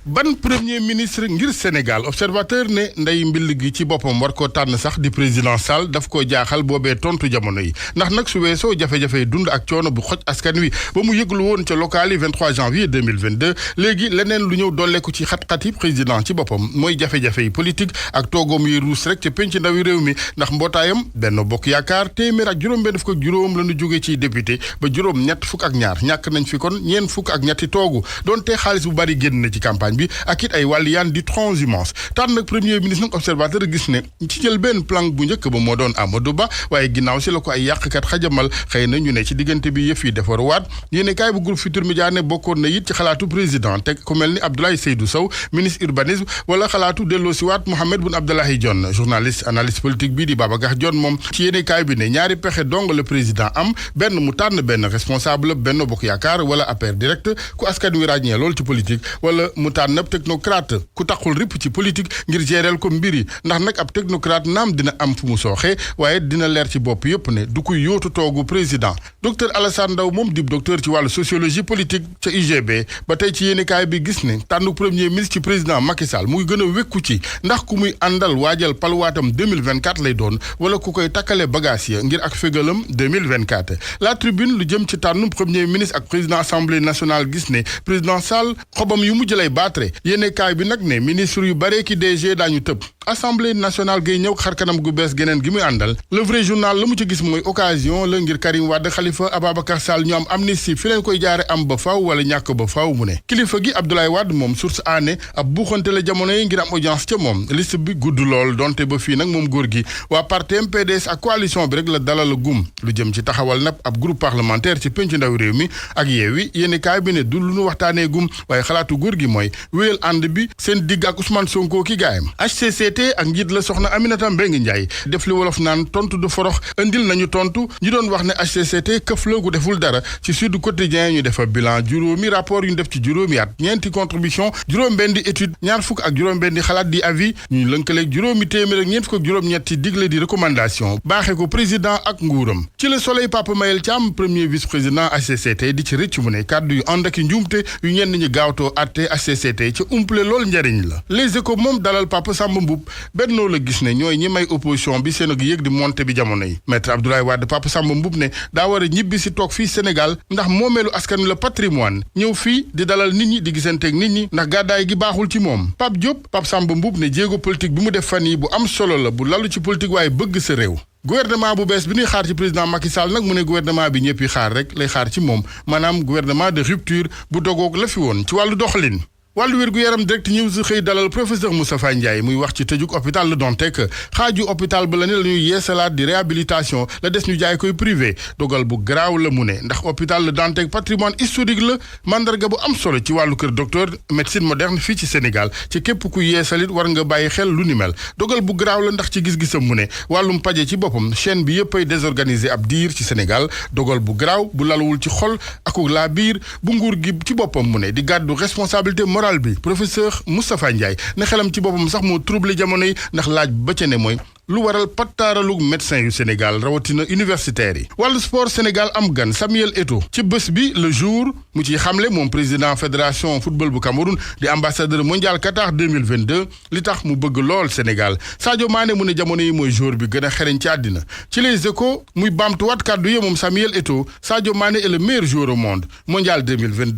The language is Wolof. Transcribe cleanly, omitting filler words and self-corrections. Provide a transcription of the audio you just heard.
ban premier ministre ngir Sénégal observateur ne ndey mbill gi ci boppam war koo tànn sax di président Sall daf ko jaaxal boobee tontu jamono yi ndax nag su weesoo jafe-jafe dund ak coono bu xoj askan wi ba mu yëglu woon ca local yi 23 janvier 2022 léegi leneen lu ñëw dolleeku ci xat-xat yi président ci boppam mooy jafe-jafe yi politique ak toogoom yi ruus rek ca penc ndawi réew mi ndax mbootaayam Benno Bokk Yaakaar téeméer ak juróom-benn fukk ak juróom la ñu jóge ci député ba juróom ñett fukk ak ñaar ñàkk nañ fi kon ñeen fukk ak ñetti toogu doonte xaalis bu bari génn na ci campagne bi ak it ay wàlliyaan di transhumance tànn nag premier ministre nag observateur gis ne ci jël benn plan bu njëkk ba moo doon Amadou Ba waaye ginnaaw si la ko ay yàqkat xajamal xëy na ñu ne ci diggante bi yëf yi defaruwaat yéene kaay bu groupe Futurs Médias ne bokkoon na it ci xalaatu président teg ku mel ni Abdoulaye Seydou Sow ministre urbanisme wala xalaatu delloosiwaat Mahammed Boun Abdallah Dionne journaliste analyste politique bii di Babacar Dione moom ci yéene kaay bi ne ñaari pexe dong le président am benn mu tànn benn responsable Benno Bokk Yaakaar wala APR direct ku askan wi ràññee lool ci politique wala mu tànn technocrate ku taxul ripp ci politique ngir géréel ko mbir yi ndax nag ab technocrate naam dina am fu mu sooxee waaye dina leer ci bopp yëpp ne du kuy yóotu toogu président docteur Alassane Ndao moom dib docteur ci wàllu sociologie politique ca UGB ba tey ci yéenekaay bi gis ne tànnu premier ministre ci président Macky Sall muy gën a wékku ci ndax ku muy àndal waajal paluwaatam 2024 lay doon wala ku koy takkale bagage ya ngir ak fégalam 2024 la tribune lu jëm ci tànnu premier ministre ak président assemblée nationale gis ne président Sall xobam yu mujj lay baatre yéene kaay bi nag ne ministre yu bare ki DG daañu tëb assemblée nationale gay ñëw xar kanam gu bees geneen gi muy àndal le vrai journal la mu ci gis mooy occasion la ngir Karim Wade Khalifa Ababacar Sall ñu am amnistie fi leen koy jaare am ba faw wala ñàkk ba faw mu ne kilifa gi Abdoulaye Wade moom source aané ab buuxante la jamono yi ngir am audience ca moom liste bi gudd lool donte ba fii nag moom góor gi waa parti PDS ak coalition bi rek la dalal gum lu jëm ci taxawal nag ab groupe parlementaire ci penc ndaw réew mi ak Yewwi yéene kaay bi ne du lu nu waxtaanee gum waaye xalaatu góor gi mooy wéyal ànd bi seen digg ak Ousmane Sonko ki gaayam HCCT ak njiit la soxna Aminata Mbengue Ndiaye def li wolof naan tontu du forox indil nañu tontu ñu doon wax ne HCCT këf la gu deful dara ci Sud Quotidien ñu defa bilan juróomi rapport yu ñu def ci juróomi at ñeenti contribution juróom-benn étude ñaar fukk ak juróom-benn xalaat di avis ñu lënkaleeg juróomi téeméer ak ñeent fukk ak juróom-ñetti digle di recommandation baaxee ko président ak nguuram ci Le Soleil Papa Mayel Thiam premier vice-président HCCT di ci rëcc mu ne kàddu yu ànd ak njuumte yu ñenn ñi gaawtoo atte HCCT ci umple lool njariñ la Les Échos moom dalal Papa Samba Mboup bennoo la gis ne ñooy ñi may opposition bi seen ak yëg di monté bi jamono yi maître Abdoulaye Wade Papa Samba Mboup ne daa war a ñibbi si toog fii Sénégal ndax moomeelu askan la patrimoine ñëw fii di dalal nit ñi di gisanteeg nit ñi ndax gàddaay gi baaxul ci moom Pape Diop Pape Samba Mboup ne jéego politique bi mu def fan yi bu am solo la bu lalu ci politique waaye bëgg sa réew gouvernement bu bees bi ñuy xaar ci président Macky Sall nag mu ne gouvernement bi ñëpp yi xaar rek lay xaar ci moom maanaam gouvernement de rupture bu dogoog la fi woon ci wàllu doxalin wàllu wér-gu-yaram direct news xëy dalal professeur Moustapha Ndiaye muy wax ci tëjuk hôpital Le Dantec xaaju hôpital ba la ne la ñuy yeesalaat di réhabilitation la des ñu jaay koy privé dogal bu garaaw la mu ne ndax hôpital Le Dantec patrimoine historique la mandarga bu am solo ci wàllu kër docteur médecine moderne fii ci Sénégal ci képp ku yeesalit war nga bàyyi xel lu ni mel dogal bu garaaw la ndax ci gis-gisam mu ne wàllum paje ci boppam chaîne bi yëpp ay désorganisé ab diir ci Sénégal dogal bu garaaw bu laluwul ci xol aku laa biir bu nguur gi ci boppam mu ne di gàddu responsabilité morale bi professeur Moustapha Ndiaye ne xelam ci boppam sax moo troublé jamono yi ndax laaj ba ca ne mooy lu waral pattaaralu médecin yu Sénégal rawatina universitaires yi wàllu sport Sénégal am gan Samuel Eto'o ci bés bi le jour mu ciy xamle moom président fédération football bu Cameroun di ambassadeur mondial Qatar 2022 li tax mu bëgg lool Sénégal Sadio Mané mu ne jamono yi mooy joueur bi gën a xereñ ci àddina ci Les Échos muy baamtuwaat kàddu yi moom Samuel Eto'o Sadio Mané est le meilleur joueur au monde mondial 2022